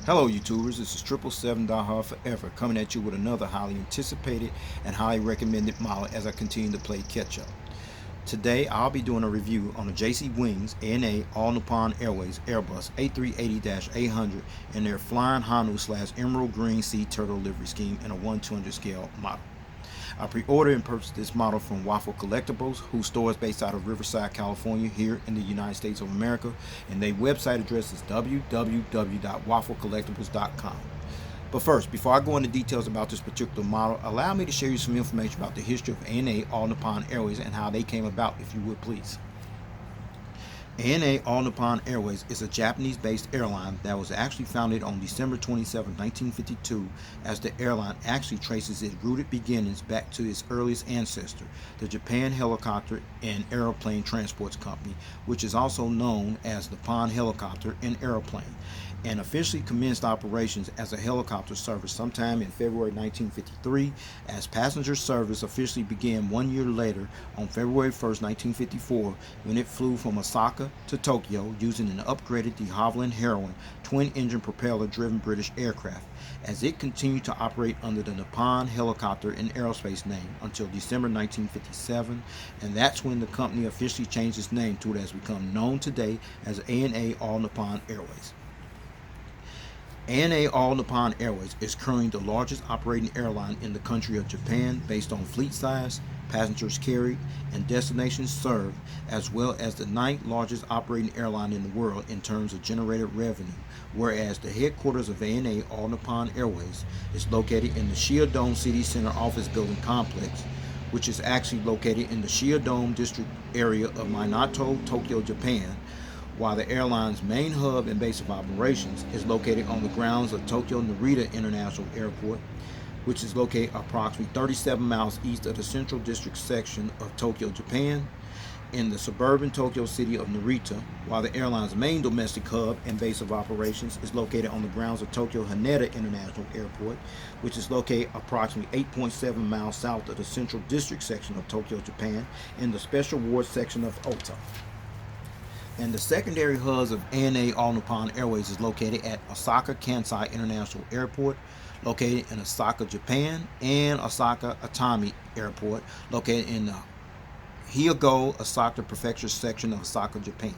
Hello YouTubers, this is 777 Die Hard Forever coming at you with another highly anticipated and highly recommended model as I continue to play catch up. Today I'll be doing a review on the JC Wings ANA All Nippon Airways Airbus A380-800 and their Flying Honu / Emerald Green Sea Turtle livery scheme in a 1/200 scale model. I pre-ordered and purchased this model from Waffle Collectibles, whose store is based out of Riverside, California, here in the United States of America, and their website address is www.wafflecollectibles.com. But first, before I go into details about this particular model, allow me to share you some information about the history of ANA All Nippon Airways and how they came about, if you would please. ANA All Nippon Airways is a Japanese-based airline that was actually founded on December 27, 1952, as the airline actually traces its rooted beginnings back to its earliest ancestor, the Japan Helicopter and Aeroplane Transports Company, which is also known as Nippon Helicopter and Aeroplane, and officially commenced operations as a helicopter service sometime in February 1953, as passenger service officially began 1 year later on February 1st, 1954, when it flew from Osaka to Tokyo using an upgraded de Havilland Heroine twin-engine propeller-driven British aircraft, as it continued to operate under the Nippon Helicopter and Aerospace name until December 1957, and that's when the company officially changed its name to what has become known today as ANA All Nippon Airways. ANA All Nippon Airways is currently the largest operating airline in the country of Japan based on fleet size, passengers carried, and destinations served, as well as the 9th largest operating airline in the world in terms of generated revenue, whereas the headquarters of ANA All Nippon Airways is located in the Shiodome City Center office building complex, which is actually located in the Shiodome district area of Minato, Tokyo, Japan, while the airline's main hub and base of operations is located on the grounds of Tokyo Narita International Airport, which is located approximately 37 miles east of the Central District section of Tokyo, Japan, in the suburban Tokyo city of Narita, while the airline's main domestic hub and base of operations is located on the grounds of Tokyo Haneda International Airport, which is located approximately 8.7 miles south of the Central District section of Tokyo, Japan, in the Special Ward section of Ota. And the secondary hubs of ANA All Nippon Airways is located at Osaka Kansai International Airport, located in Osaka, Japan, and Osaka Atami Airport, located in the Hyogo, Osaka Prefecture section of Osaka, Japan.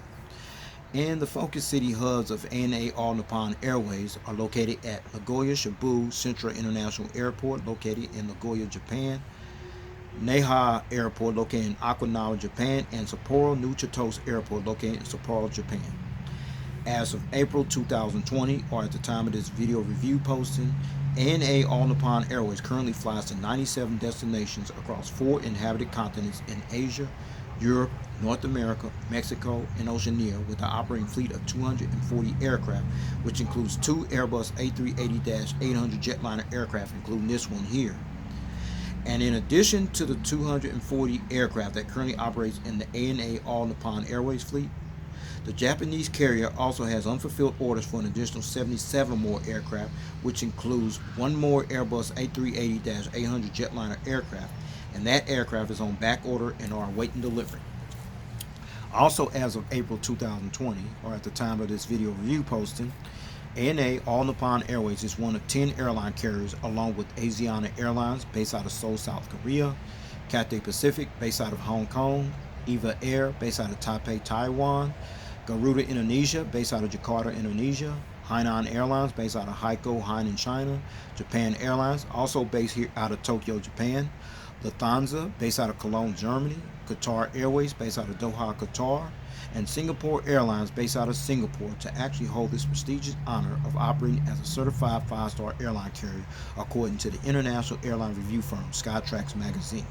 And the focus city hubs of ANA All Nippon Airways are located at Nagoya Shibu Central International Airport, located in Nagoya, Japan, Naha Airport, located in Okinawa, Japan, and Sapporo New Chitose Airport, located in Sapporo, Japan. As of April 2020, or at the time of this video review posting, ANA All Nippon Airways currently flies to 97 destinations across 4 inhabited continents in Asia, Europe, North America, Mexico, and Oceania, with an operating fleet of 240 aircraft, which includes 2 Airbus A380-800 jetliner aircraft, including this one here. And in addition to the 240 aircraft that currently operates in the ANA All Nippon Airways fleet, the Japanese carrier also has unfulfilled orders for an additional 77 more aircraft, which includes 1 more Airbus A380-800 jetliner aircraft, and that aircraft is on back order and are awaiting delivery. Also, as of April 2020, or at the time of this video review posting, ANA All Nippon Airways is one of 10 airline carriers, along with Asiana Airlines, based out of Seoul, South Korea, Cathay Pacific, based out of Hong Kong, EVA Air, based out of Taipei, Taiwan, Garuda Indonesia, based out of Jakarta, Indonesia, Hainan Airlines, based out of Haikou, Hainan, China, Japan Airlines, also based here out of Tokyo, Japan, Lufthansa, based out of Cologne, Germany, Qatar Airways, based out of Doha, Qatar, and Singapore Airlines, based out of Singapore, to actually hold this prestigious honor of operating as a certified 5-star airline carrier, according to the international airline review firm Skytrax magazine.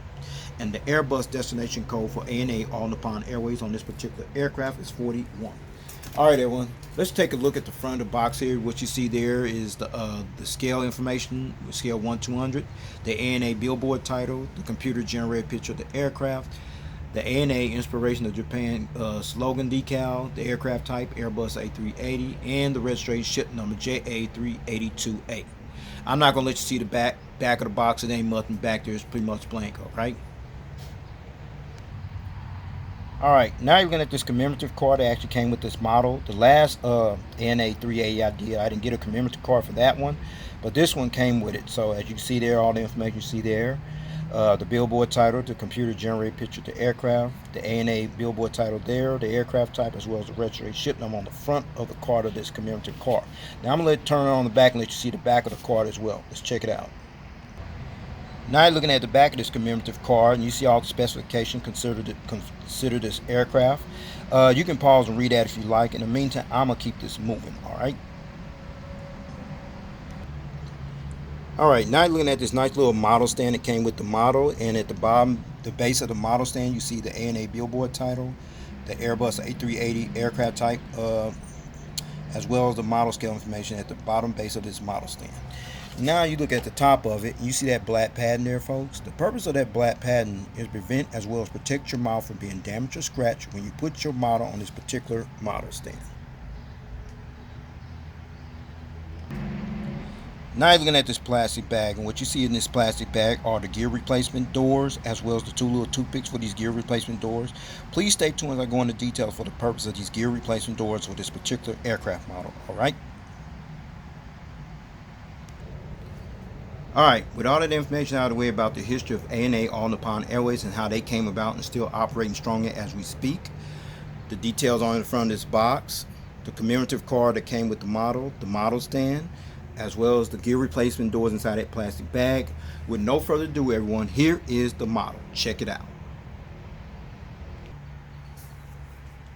And the Airbus destination code for ANA All Nippon Airways on this particular aircraft is 41. Alright everyone, let's take a look at the front of the box here. What you see there is the scale information, scale 1/200, the ANA billboard title, the computer generated picture of the aircraft, the ANA Inspiration of Japan slogan decal, the aircraft type Airbus A380, and the registration ship number JA382A. I'm not going to let you see the back of the box. It ain't nothing back there. It's pretty much blank, alright? Alright, now you're looking at this commemorative card that actually came with this model. The last ANA 380 I did, I didn't get a commemorative card for that one, but this one came with it. So as you can see there, all the information you see there, the billboard title, the computer generated picture of the aircraft, the ANA billboard title there, the aircraft type, as well as the registration ship number on the front of the card of this commemorative card. Now I'm going to turn it on the back and let you see the back of the card as well. Let's check it out. Now you're looking at the back of this commemorative card, and you see all the specifications consider this aircraft. You can pause and read that if you like. In the meantime, I'm going to keep this moving, alright? Alright, now you're looking at this nice little model stand that came with the model, and at the bottom, the base of the model stand, you see the ANA billboard title, the Airbus A380 aircraft type, as well as the model scale information at the bottom base of this model stand. Now you look at the top of it, you see that black pattern there, folks. The purpose of that black pattern is prevent as well as protect your model from being damaged or scratched when you put your model on this particular model stand. Now you're looking at this plastic bag, and what you see in this plastic bag are the gear replacement doors, as well as the two little toothpicks for these gear replacement doors. Please stay tuned as I go into details for the purpose of these gear replacement doors for this particular aircraft model, alright? Alright, with all that information out of the way about the history of ANA All Nippon Airways and how they came about and still operating strongly as we speak, the details on the front of this box, the commemorative card that came with the model stand, as well as the gear replacement doors inside that plastic bag. With no further ado, everyone, here is the model. Check it out.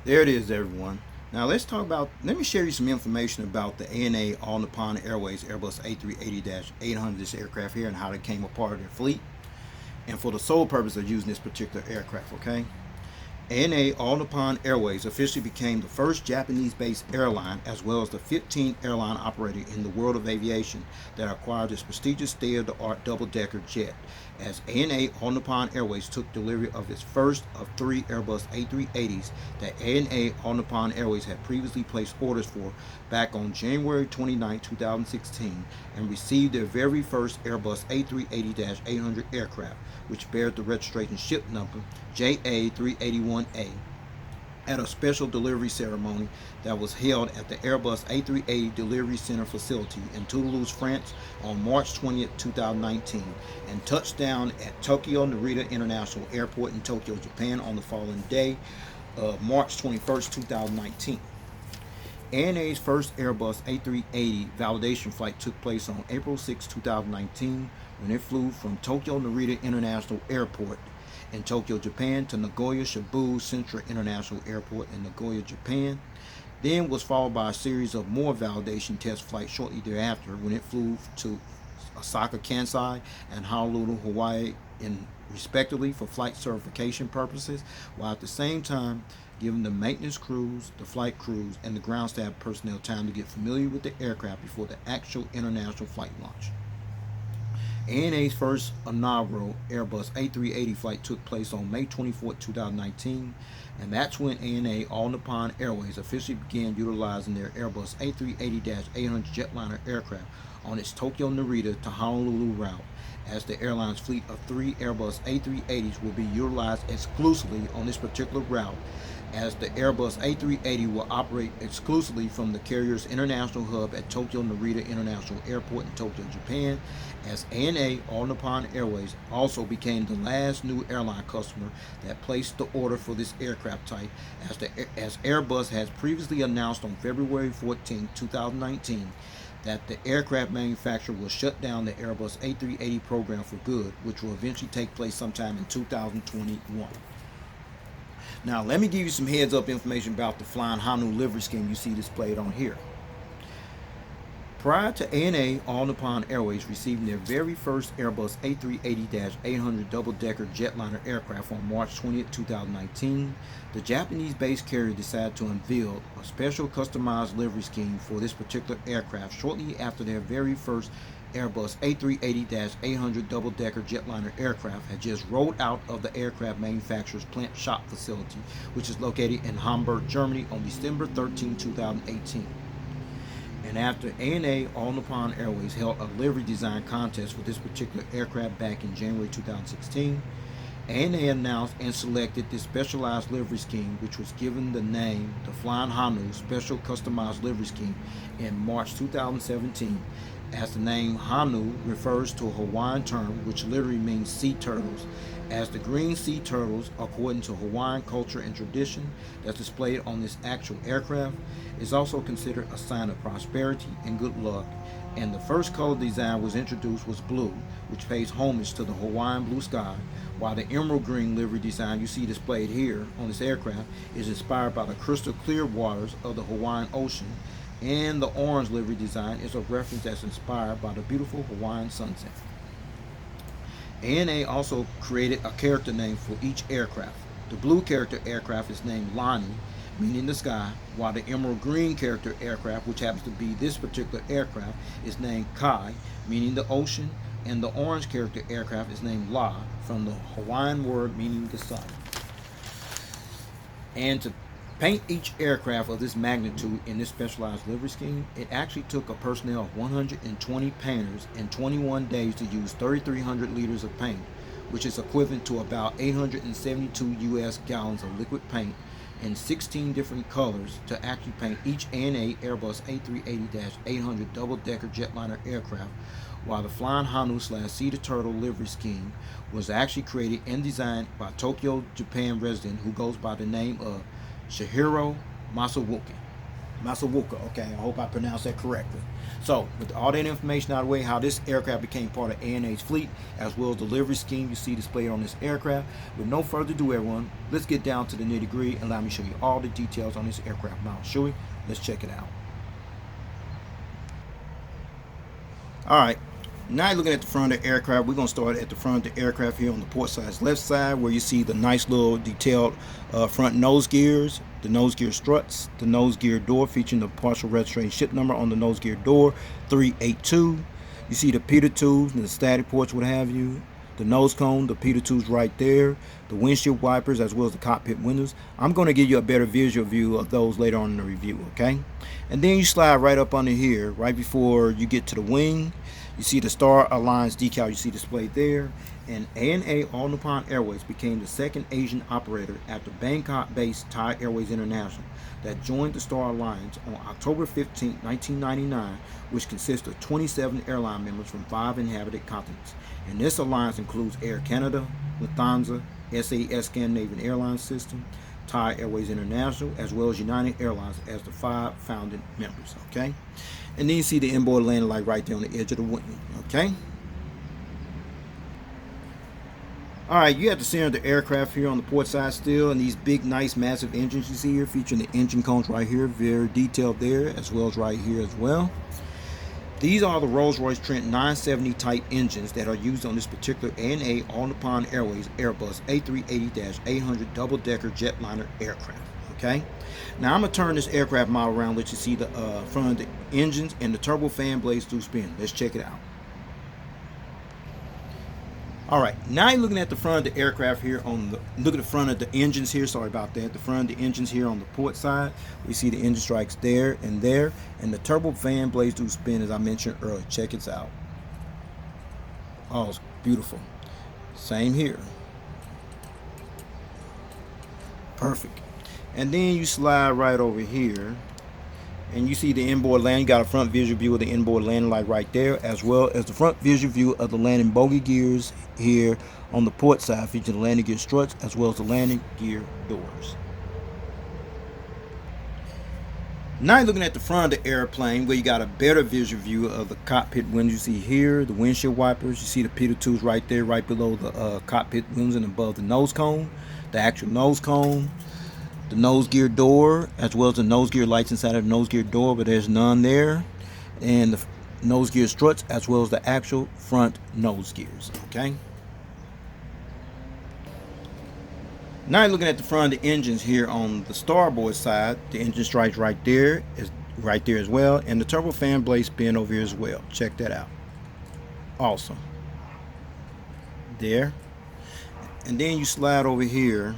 There it is, everyone. Now let me share you some information about the ANA All Nippon Airways Airbus A380-800, this aircraft here, and how they came a part of their fleet, and for the sole purpose of using this particular aircraft, okay? ANA All Nippon Airways officially became the first Japanese-based airline, as well as the 15th airline operator in the world of aviation that acquired this prestigious state-of-the-art double-decker jet, as ANA All Nippon Airways took delivery of its first of 3 Airbus A380s that ANA All Nippon Airways had previously placed orders for back on January 29, 2016, and received their very first Airbus A380-800 aircraft, which bears the registration ship number JA381A, at a special delivery ceremony that was held at the Airbus A380 Delivery Center facility in Toulouse, France on March 20, 2019, and touched down at Tokyo Narita International Airport in Tokyo, Japan on the following day of March 21, 2019. ANA's first Airbus A380 validation flight took place on April 6, 2019, when it flew from Tokyo Narita International Airport in Tokyo, Japan to Nagoya Shibuya Central International Airport in Nagoya, Japan. Then was followed by a series of more validation test flights shortly thereafter, when it flew to Osaka, Kansai, and Honolulu, Hawaii, respectively, for flight certification purposes, while at the same time giving the maintenance crews, the flight crews, and the ground staff personnel time to get familiar with the aircraft before the actual international flight launch. ANA's first inaugural Airbus A380 flight took place on May 24, 2019, and that's when ANA All Nippon Airways officially began utilizing their Airbus A380-800 jetliner aircraft on its Tokyo Narita to Honolulu route, as the airline's fleet of 3 Airbus A380s will be utilized exclusively on this particular route, as the Airbus A380 will operate exclusively from the carrier's international hub at Tokyo Narita International Airport in Tokyo, Japan, as ANA All Nippon Airways also became the last new airline customer that placed the order for this aircraft type, as Airbus has previously announced on February 14, 2019, that the aircraft manufacturer will shut down the Airbus A380 program for good, which will eventually take place sometime in 2021. Now, let me give you some heads up information about the Flying Honu livery scheme you see displayed on here. Prior to ANA All Nippon Airways receiving their very first Airbus A380-800 double-decker jetliner aircraft on March 20, 2019, the Japanese-based carrier decided to unveil a special customized livery scheme for this particular aircraft shortly after their very first Airbus A380-800 double-decker jetliner aircraft had just rolled out of the aircraft manufacturer's plant shop facility, which is located in Hamburg, Germany, on December 13, 2018. And after ANA All Nippon Airways held a livery design contest for this particular aircraft back in January 2016, ANA announced and selected this specialized livery scheme, which was given the name the Flying Honu Special Customized Livery Scheme in March 2017, as the name Honu refers to a Hawaiian term which literally means sea turtles, as the green sea turtles, according to Hawaiian culture and tradition that's displayed on this actual aircraft, is also considered a sign of prosperity and good luck. And the first color design was introduced was blue, which pays homage to the Hawaiian blue sky, while the emerald green livery design you see displayed here on this aircraft is inspired by the crystal clear waters of the Hawaiian Ocean, and the orange livery design is a reference that's inspired by the beautiful Hawaiian sunset. ANA also created a character name for each aircraft. The blue character aircraft is named Lani, meaning the sky, while the emerald green character aircraft, which happens to be this particular aircraft, is named Kai, meaning the ocean, and the orange character aircraft is named La, from the Hawaiian word meaning the sun. And to paint each aircraft of this magnitude in this specialized livery scheme, it actually took a personnel of 120 painters and 21 days to use 3,300 liters of paint, which is equivalent to about 872 US gallons of liquid paint in 16 different colors to actually paint each ANA Airbus A380-800 double-decker jetliner aircraft, while the Flying Honu / Sea Turtle livery scheme was actually created and designed by Tokyo, Japan resident who goes by the name of Shihiro Masawoka, okay, I hope I pronounced that correctly. So, with all that information out of the way, how this aircraft became part of ANA's fleet, as well as the livery scheme you see displayed on this aircraft, with no further ado, everyone, let's get down to the nitty-gritty and let me show you all the details on this aircraft. Now, shall we? Let's check it out. Alright, now you're looking at the front of the aircraft. We're going to start at the front of the aircraft here on the port side's left side, where you see the nice little detailed front nose gears, the nose gear struts, the nose gear door featuring the partial registration ship number on the nose gear door, 382. You see the pitot tubes and the static ports, what have you. The nose cone, the pitot tubes right there, the windshield wipers, as well as the cockpit windows. I'm going to give you a better visual view of those later on in the review, okay? And then you slide right up under here, right before you get to the wing. You see the Star Alliance decal you see displayed there. And ANA All Nippon Airways became the second Asian operator after Bangkok-based Thai Airways International that joined the Star Alliance on October 15, 1999, which consists of 27 airline members from 5 inhabited continents. And this alliance includes Air Canada, Lufthansa, SAS Scandinavian Airlines System, Thai Airways International, as well as United Airlines as the 5 founding members, okay? And then you see the inboard landing light right there on the edge of the wing, okay? Alright, you have the center of the aircraft here on the port side still, and these big, nice, massive engines you see here, featuring the engine cones right here, very detailed there, as well as right here as well. These are the Rolls-Royce Trent 970 type engines that are used on this particular ANA All Nippon Airways Airbus A380-800 double-decker jetliner aircraft. Okay, now I'm gonna turn this aircraft model around, let you see the front of the engines and the turbofan blades do spin. Let's check it out. All right, now you're looking at the front of the aircraft here on the, look at the front of the engines here, sorry about that, the front of the engines here on the port side. We see the engine strikes there, and the turbofan blades do spin as I mentioned earlier. Check it out. Oh, it's beautiful. Same here. Perfect. And then you slide right over here and you see the inboard landing. You got a front visual view of the inboard landing light right there, as well as the front visual view of the landing bogey gears here on the port side, featuring the landing gear struts as well as the landing gear doors. Now you're looking at the front of the airplane, where you got a better visual view of the cockpit windows. You see here the windshield wipers. You see the pitot tubes right there, right below the cockpit windows and above the nose cone, the actual nose cone. The nose gear door, as well as the nose gear lights inside of the nose gear door, but there's none there. And the nose gear struts, as well as the actual front nose gears. Okay. Now you're looking at the front of the engines here on the starboard side. The engine strikes right there, is right there as well, and the turbofan blade spin over here as well. Check that out. Awesome. There. And then you slide over here.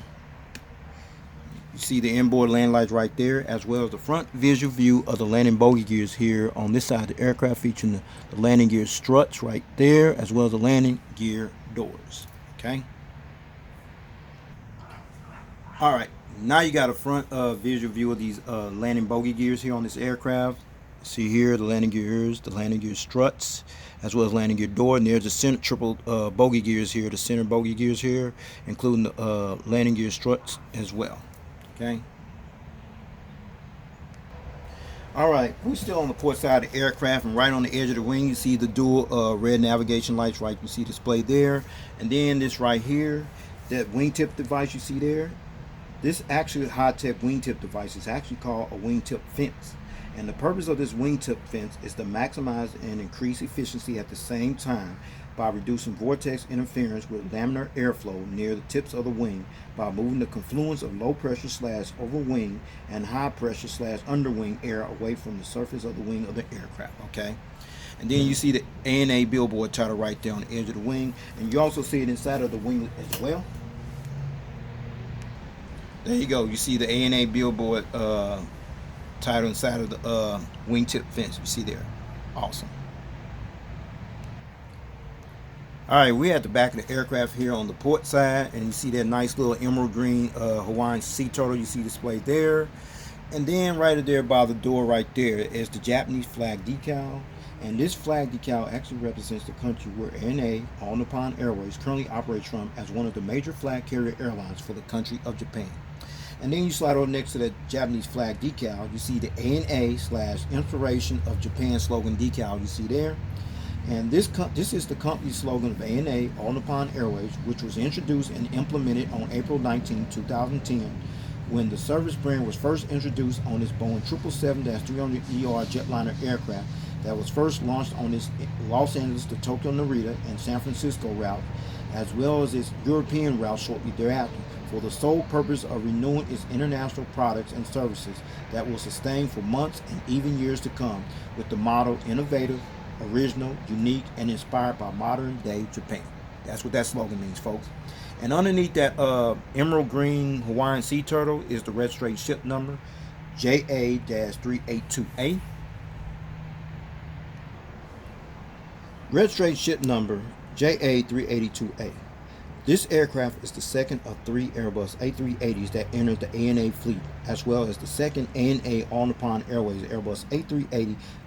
You see the inboard landing lights right there, as well as the front visual view of the landing bogey gears here on this side of the aircraft, featuring the landing gear struts right there, as well as the landing gear doors. Okay. All right, now you got a front visual view of these landing bogey gears here on this aircraft. See here the landing gears, the landing gear struts, as well as landing gear door. And there's the center triple bogey gears here, the center bogey gears here, including the landing gear struts as well. Okay. All right, we're still on the port side of the aircraft, and right on the edge of the wing, you see the dual red navigation lights, right? You see displayed there, and then this right here, that wingtip device you see there. This actually high-tech wingtip device is actually called a wingtip fence. And the purpose of this wingtip fence is to maximize and increase efficiency at the same time by reducing vortex interference with laminar airflow near the tips of the wing by moving the confluence of low pressure / over wing and high pressure / underwing air away from the surface of the wing of the aircraft. Okay. And then you see the ANA billboard title right there on the edge of the wing, and you also see it inside of the wing as well. There you go. You see the ANA billboard title inside of the wingtip fence. You see there. Awesome. All right, we're at the back of the aircraft here on the port side, and you see that nice little emerald green Hawaiian sea turtle you see displayed there. And then right there by the door right there is the Japanese flag decal. And this flag decal actually represents the country where ANA, All Nippon Airways, currently operates from as one of the major flag carrier airlines for the country of Japan. And then you slide over next to the Japanese flag decal, you see the ANA / Inspiration of Japan slogan decal you see there. And this is the company slogan of ANA, All Nippon Airways, which was introduced and implemented on April 19, 2010, when the service brand was first introduced on this Boeing 777-300ER jetliner aircraft that was first launched on its Los Angeles to Tokyo Narita and San Francisco route, as well as its European route shortly thereafter, for the sole purpose of renewing its international products and services that will sustain for months and even years to come, with the motto innovative, original, unique, and inspired by modern day Japan. That's what that slogan means, folks. And underneath that emerald green Hawaiian sea turtle is the registration ship number JA-382A. Registration ship number JA-382A. This aircraft is the second of 3 Airbus A380s that entered the ANA fleet, as well as the second ANA All Nippon Airways Airbus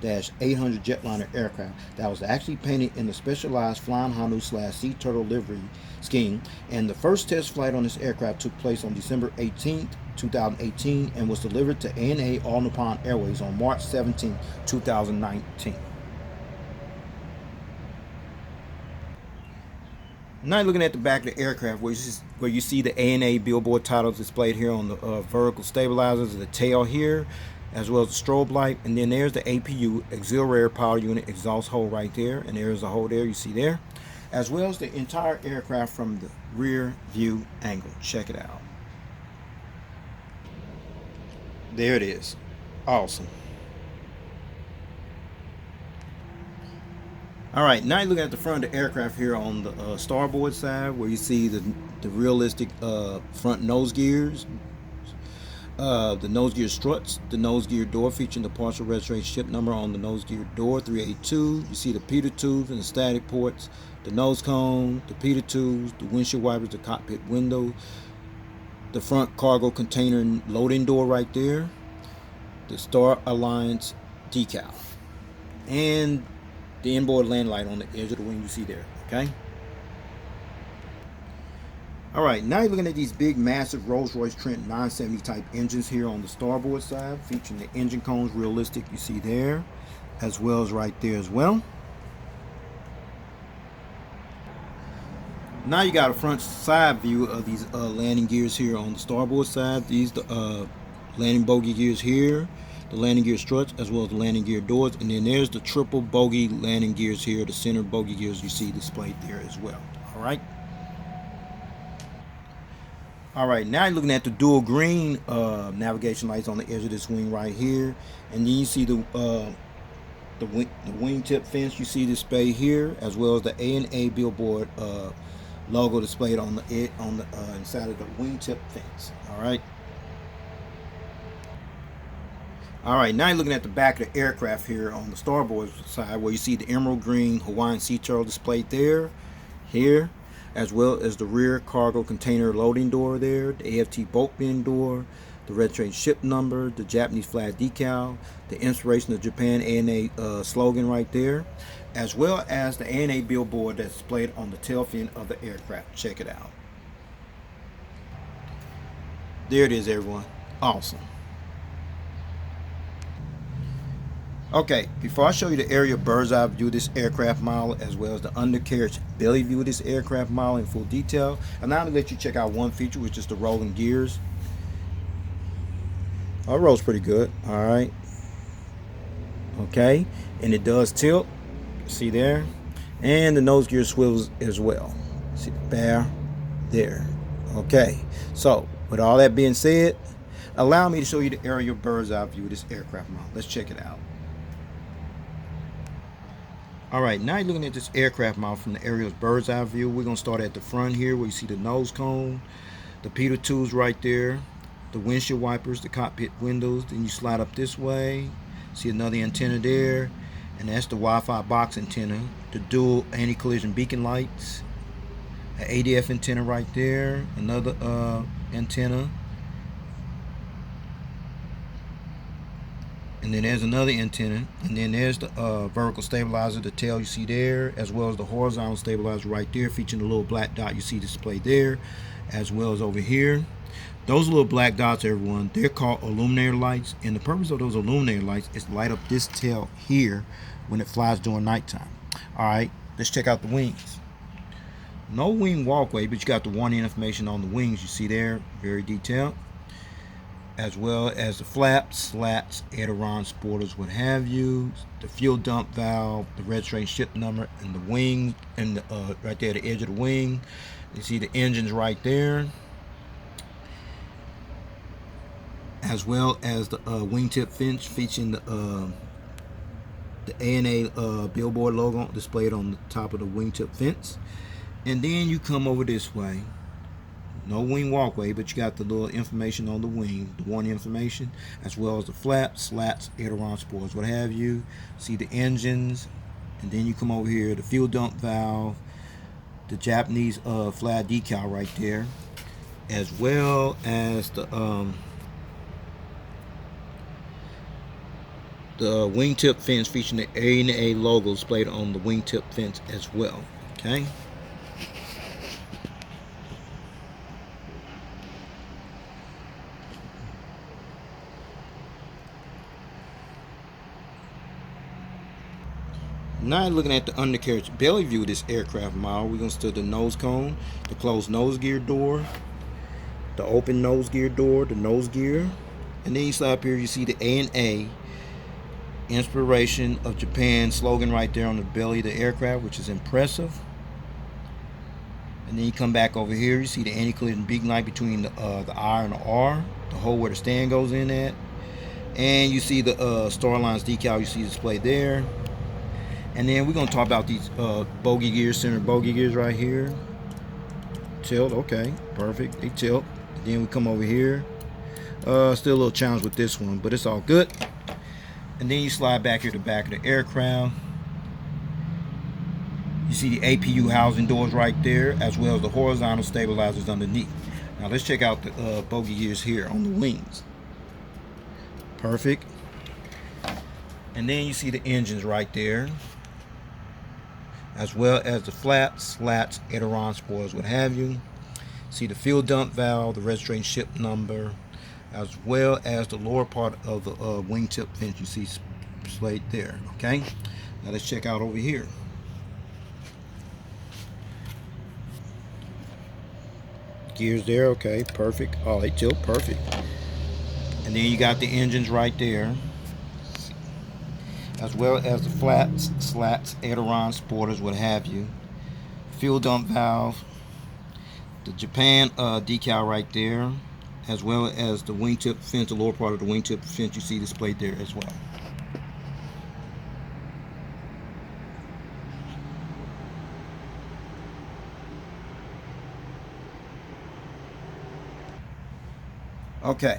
A380-800 jetliner aircraft that was actually painted in the specialized Flying Honu / Sea Turtle livery scheme. And the first test flight on this aircraft took place on December 18, 2018, and was delivered to ANA All Nippon Airways on March 17, 2019. Now looking at the back of the aircraft, where you see the ANA billboard titles displayed here on the vertical stabilizers, the tail here, as well as the strobe light, and then there's the APU, auxiliary power unit exhaust hole right there, and there's a hole there you see there, as well as the entire aircraft from the rear view angle. Check it out. There it is. Awesome. All right, now you're looking at the front of the aircraft here on the starboard side, where you see the realistic front nose gears, the nose gear struts, the nose gear door featuring the partial registration ship number on the nose gear door 382. You see the pitot tubes and the static ports, the nose cone, the pitot tubes, the windshield wipers, the cockpit window, the front cargo container loading door right there, the Star Alliance decal, and the inboard land light on the edge of the wing you see there. Okay. All right, now you're looking at these big, massive Rolls-Royce Trent 970 type engines here on the starboard side, featuring the engine cones realistic you see there, as well as right there as well. Now you got a front side view of these landing gears here on the starboard side. These the landing bogey gears here, the landing gear struts, as well as the landing gear doors, and then there's the triple bogey landing gears here, the center bogey gears you see displayed there as well. All right. All right, now you're looking at the dual green navigation lights on the edge of this wing right here, and then you see the wingtip fence you see displayed here, as well as the ANA billboard logo displayed on the inside of the wingtip fence. All right. All right, now you're looking at the back of the aircraft here on the starboard side, where you see the emerald green Hawaiian sea turtle displayed there, here, as well as the rear cargo container loading door there, the AFT bulk bin door, the registration ship number, the Japanese flag decal, the inspiration of Japan ANA slogan right there, as well as the ANA billboard that's displayed on the tail fin of the aircraft. Check it out. There it is, everyone. Awesome. Okay, before I show you the aerial bird's eye view of this aircraft model, as well as the undercarriage belly view of this aircraft model in full detail, and now I'm going to let you check out one feature, which is the rolling gears. Oh, it rolls pretty good. All right. Okay, and it does tilt. See there? And the nose gear swivels as well. See the bear there. Okay, so with all that being said, allow me to show you the aerial bird's eye view of this aircraft model. Let's check it out. Alright, now you're looking at this aircraft model from the aerial bird's eye view. We're going to start at the front here where you see the nose cone, the pitot tubes right there, the windshield wipers, the cockpit windows. Then you slide up this way, see another antenna there, and that's the Wi-Fi box antenna, the dual anti-collision beacon lights, an ADF antenna right there, another antenna, and then there's another antenna, and then there's the vertical stabilizer, the tail you see there, as well as the horizontal stabilizer right there, featuring the little black dot you see displayed there, as well as over here. Those little black dots, everyone, they're called illuminator lights, and the purpose of those illuminator lights is to light up this tail here when it flies during nighttime. Alright, let's check out the wings. No wing walkway, but you got the warning information on the wings you see there, very detailed, as well as the flaps, slats, aileron, spoilers, what have you, the fuel dump valve, the registration ship number, and the wing, and the, right there at the edge of the wing, you see the engines right there, as well as the wingtip fence featuring the ANA billboard logo displayed on the top of the wingtip fence. And then you come over this way. No wing walkway, but you got the little information on the wing, the warning information, as well as the flaps, slats, aileron, spoilers, what have you. See the engines, and then you come over here, the fuel dump valve, the Japanese flag decal right there, as well as the wingtip fence featuring the ANA logo displayed on the wingtip fence as well. Okay. Now looking at the undercarriage belly view of this aircraft model, we're going to start the nose cone, the closed nose gear door, the open nose gear door, the nose gear, and then you slide up here, you see the ANA inspiration of Japan slogan right there on the belly of the aircraft, which is impressive. And then you come back over here, you see the anti-collision beacon light between the I and the R, the hole where the stand goes in at, and you see the Star Lines decal you see displayed there. And then we're going to talk about these bogey gears, center bogey gears right here. Tilt, okay, perfect, they tilt. And then we come over here. Still a little challenge with this one, but it's all good. And then you slide back here to the back of the aircraft. You see the APU housing doors right there, as well as the horizontal stabilizers underneath. Now let's check out the bogey gears here on the wings. Perfect. And then you see the engines right there, as well as the flaps, slats, aileron, spoilers, what have you. See the fuel dump valve, the registration ship number, as well as the lower part of the wingtip fence you see displayed there. Okay, now let's check out over here. Gears there, okay, perfect. Oh, they tilt, perfect. And then you got the engines right there, as well as the flaps, slats, aileron, spoilers, what have you. Fuel dump valve, the Japan decal right there, as well as the wingtip fence, the lower part of the wingtip fence you see displayed there as well. Okay,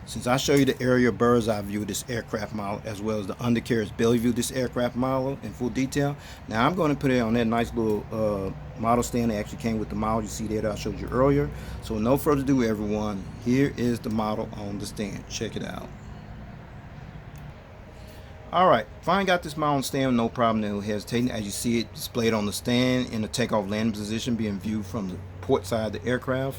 Since I show you the aerial bird's eye view of this aircraft model, as well as the undercarriage belly view of this aircraft model in full detail, now I'm going to put it on that nice little model stand that actually came with the model you see there that I showed you earlier. So no further ado, everyone, here is the model on the stand. Check it out. Alright, finally got this model on stand, no problem, no hesitating. As you see it displayed on the stand in the takeoff landing position, being viewed from the port side of the aircraft.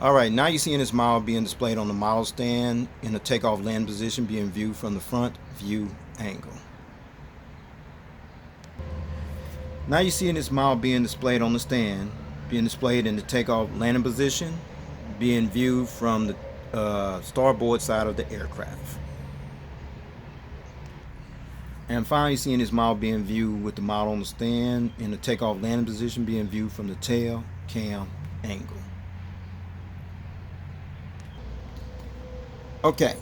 Alright, now you're seeing this model being displayed on the model stand in the takeoff land position, being viewed from the front view angle. Now you're seeing this model being displayed on the stand, being displayed in the takeoff landing position, being viewed from the starboard side of the aircraft. And finally seeing this model being viewed with the model on the stand in the takeoff landing position, being viewed from the tail cam angle. Okay,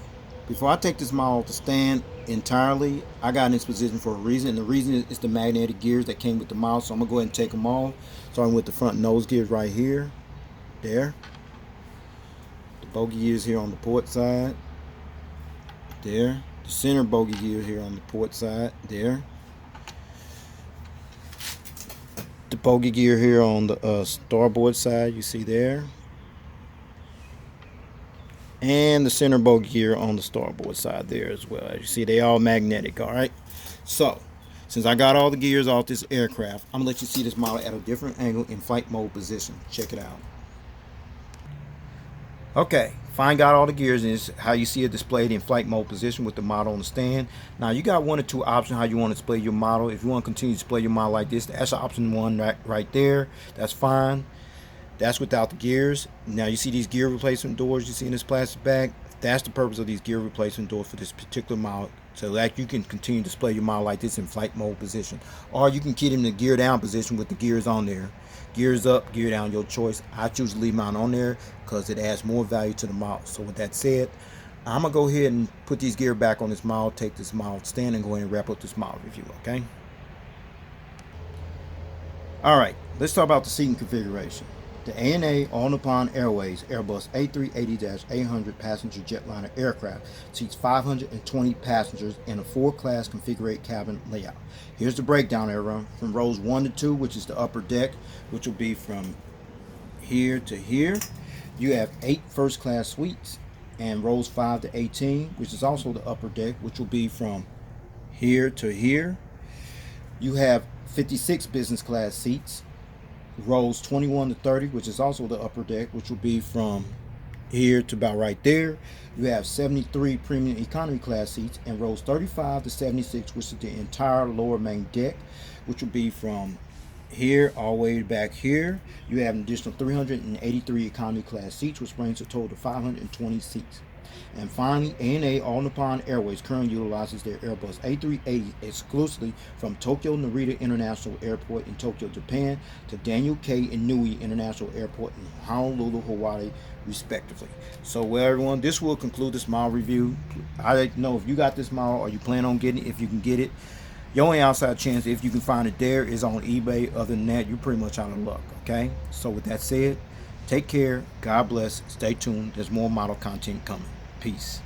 before I take this model to stand entirely, I got in this position for a reason, and the reason is the magnetic gears that came with the model. So I'm gonna go ahead and take them all, starting with the front nose gears right here, there, the bogey gears here on the port side, there, the center bogey gear here on the port side, there, the bogey gear here on the starboard side, you see there, and the center bogey gear on the starboard side there as well. As you see, they all magnetic. All right, so since I got all the gears off this aircraft, I'm gonna let you see this model at a different angle in flight mode position. Check it out. Okay, finally got all the gears, and this is how you see it displayed in flight mode position with the model on the stand. Now you got one or two options how you want to display your model. If you want to continue to display your model like this, that's option one right there. That's fine. That's without the gears. Now you see these gear replacement doors you see in this plastic bag. That's the purpose of these gear replacement doors for this particular model, so that you can continue to display your model like this in flight mode position. Or you can keep them in the gear down position with the gears on there. Gears up, gear down, your choice. I choose to leave mine on there because it adds more value to the model. So with that said, I'm gonna go ahead and put these gear back on this model, take this model stand, and go ahead and wrap up this model review, okay? Alright, let's talk about the seating configuration. The ANA All Nippon Airways Airbus A380-800 passenger jetliner aircraft seats 520 passengers in a 4-class configured cabin layout. Here's the breakdown area from rows 1 to 2, which is the upper deck, which will be from here to here. You have 8 first-class suites, and rows 5 to 18, which is also the upper deck, which will be from here to here. You have 56 business class seats, rows 21 to 30, which is also the upper deck, which will be from here to about right there. You have 73 premium economy class seats, and rows 35 to 76, which is the entire lower main deck, which will be from here all the way back here. You have an additional 383 economy class seats, which brings a total of 520 seats. And finally, ANA All Nippon Airways currently utilizes their Airbus A380 exclusively from Tokyo Narita International Airport in Tokyo, Japan, to Daniel K. Inouye International Airport in Honolulu, Hawaii, respectively. So, well, everyone, this will conclude this model review. I'd like to know if you got this model or you plan on getting it, if you can get it. Your only outside chance, if you can find it there, is on eBay. Other than that, you're pretty much out of luck, okay? So with that said, take care, God bless, stay tuned. There's more model content coming. Peace.